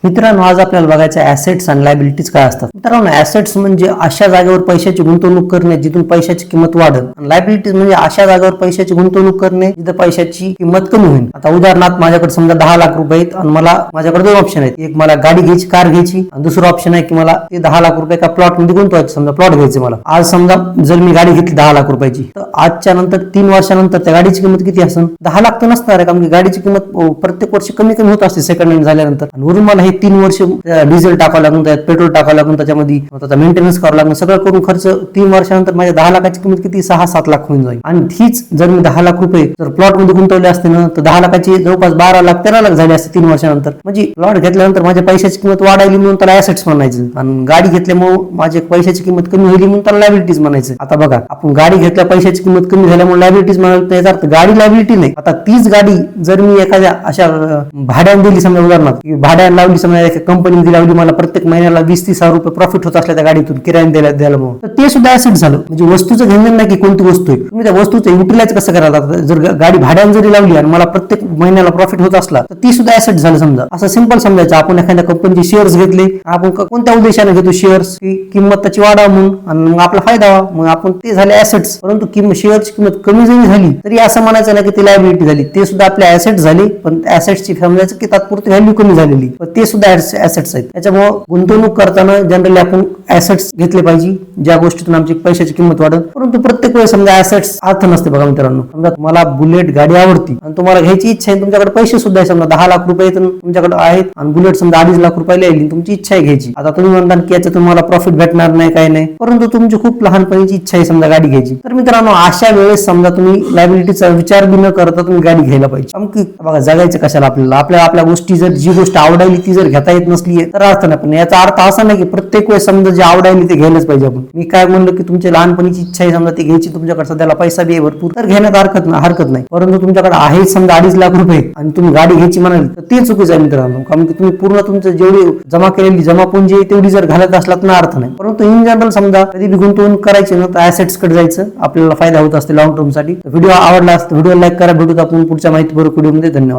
मित्रांनो, आज आपल्याला बघायचं ऍसेट्स आणि लायबिलिटीज काय असतात. मित्रांनो, ऍसेट्स म्हणजे अशा जागेवर पैशाची गुंतवणूक करणे जिथून पैशाची किंमत वाढेल, आणि लायबिलिटीज म्हणजे अशा जागेवर पैशाची गुंतवणूक करणे जिथे पैशाची किंमत कमी होईल. आता उदाहरणार्थ, माझ्याकडे समजा 10 लाख रुपये आहेत आणि माझ्याकडे दोन ऑप्शन आहेत. एक, मला गाडी घ्यायची, कार घ्यायची, आणि दुसरं ऑप्शन आहे की मला ते 10 लाख रुपये एका प्लॉट मध्ये गुंतवायचे. समजा प्लॉट घ्यायचे मला. आज समजा जर मी गाडी घेतली 10 लाख रुपयाची, तर आजच्या नंतर 3 वर्षानंतर त्या गाडीची किंमत किती असेल? 10 लाख तर नसणार आहे, कारण की गाडीची किंमत प्रत्येक वर्षी कमी कमी होत असते सेकंड हँड झाल्यानंतर. आणि वरून मला हे 3 वर्ष डिझेल टाकावं लागून, त्यात पेट्रोल टाकावं लागून, त्याच्यामध्ये त्याचा मेंटेनन्स करावं लागून, सगळं करून खर्च 3 वर्षानंतर माझ्या 10 लाखाची किंमत किती? 6-7 लाख होऊन जाईल. आणि हीच जर मी 10 लाख रुपये जर प्लॉट मध्ये गुंतवले असते ना, तर 10 लाखाची जवळपास 12 लाख 13 लाख झाले असते 3 वर्षानंतर. म्हणजे प्लॉट घेतल्यानंतर माझ्या पैशाची किंमत वाढायली म्हणून त्याला ऍसेट्स म्हणायचं, आणि गाडी घेतल्यामुळे माझ्या पैशाची किंमत कमी होईल म्हणून त्याला लायबिलिटीज म्हणायचं. आता बघा, आपण गाडी घेतल्या पैशाची किंमत कमी झाल्यामुळे लायबिलिटीज म्हणाल, याचा अर्थ गाडी लायबिलिटी नाही. आता तीच गाडी जर मी एखाद्या अशा भाड्याने दिली, समजा उदाहरणार्थ भाड्याने लावली, समजा एका कंपनीने लावली, मला प्रत्येक महिन्याला 20-30 हजार रुपये प्रॉफिट होत असल्या त्या गाडीतून किरायाने द्यायला मग, तर ते सुद्धा ऍसेट झालं. म्हणजे वस्तूचं घेणं नाही की कोणती वस्तू आहे, तुम्ही त्या वस्तूचं युटिलाइज कसं करायला. जर गाडी भाड्याने जरी लावली आणि मला प्रत्येक महिन्याला प्रॉफिट होत असला, तर ती सुद्धा ऍसेट झालं. समजा असं सिंपल समजायचं, आपण एखाद्या कंपनीचे शेअर्स घेतले, आपण कोणत्या उद्देशाने घेतो शेअर्स? की किंमत त्याची वाढावं म्हणून, आणि मग आपला फायदा व्हावा, मग आपण ते झाले ऍसेट्स. परंतु शेअरची किंमत कमी जरी झाली तरी असं म्हणायचं नाही की ती लायबिलिटी झाली, ते सुद्धा आपले ऍसेट झाले. पण ऍसेट्सची समजायचं की तात्पुरती व्हॅल्यू कमी झालेली, पण ते सुद्धा ऍसेट्स आहेत. त्याच्यामुळे गुंतवणूक करताना जनरली आपण ऍसेट्स घेतले पाहिजे, ज्या गोष्टीतून आमची पैशाची किंमत वाढेल. परंतु प्रत्येक वेळेस समजा ऍसेट्स अर्थ नसते. बघा मित्रांनो, समजा तुम्हाला बुलेट गाडी आवडती आणि तुम्हाला घ्यायची इच्छा आहे, तुमच्याकडे पैसे सुद्धा आहे, समजा 10 लाख रुपये तुमच्याकडे आहेत आणि बुलेट समजा 2.5 लाख रुपयाला येईल, तुमची इच्छा आहे घ्यायची. आता तुम्ही म्हणता की याचं तुम्हाला प्रॉफिट भेटणार नाही, काय नाही, परंतु तुमची खूप लहानपणीची इच्छा आहे समजा गाडी घ्यायची. तर मित्रांनो, अशा वेळेस समजा तुम्ही लायबिलिटीचा विचार बी न करता तुम्ही गाडी घ्यायला पाहिजे. बघा, जगायचं कशाला आपल्याला? आपल्या गोष्टी जर जी गोष्ट आवडायली ती जर घेता येत नसली तर अर्थ नाही. पण याचा अर्थ असा नाही की प्रत्येक वेळेस समजा जे आवडायली ते घ्यायलाच पाहिजे आपण. मी काय म्हणलं की तुमच्या लहानपणीची इच्छा आहे समजा ती घ्यायची, तुमच्याकडे सध्याला पैसा बी आहे भरपूर, तर घेण्यात हरकत नाही. परंतु तुमच्याकडे आहे समजा 2.5 लाख रुपये आणि तुम्ही गाडी घ्यायची म्हणाल, तर ते चुकीचं आहे मित्रांनो. कारण की तुम्ही पूर्ण तुमचं जेवढी जमा केलेली जमापुंजी आहे तेवढी जर घालत असलात ना, अर्थ नाही. परंतु इन जनरल समजा कधी बी गुंतवणूक करायची ना, तर ऍसेट्स कडे जायचं, आपल्याला फायदा होत असते लॉंग टर्म साठी. व्हिडिओ आवडला असतो व्हिडिओ लाईक करा. भेटूत आपण पुढच्या माहितीपूर्वक व्हिडिओमध्ये. धन्यवाद.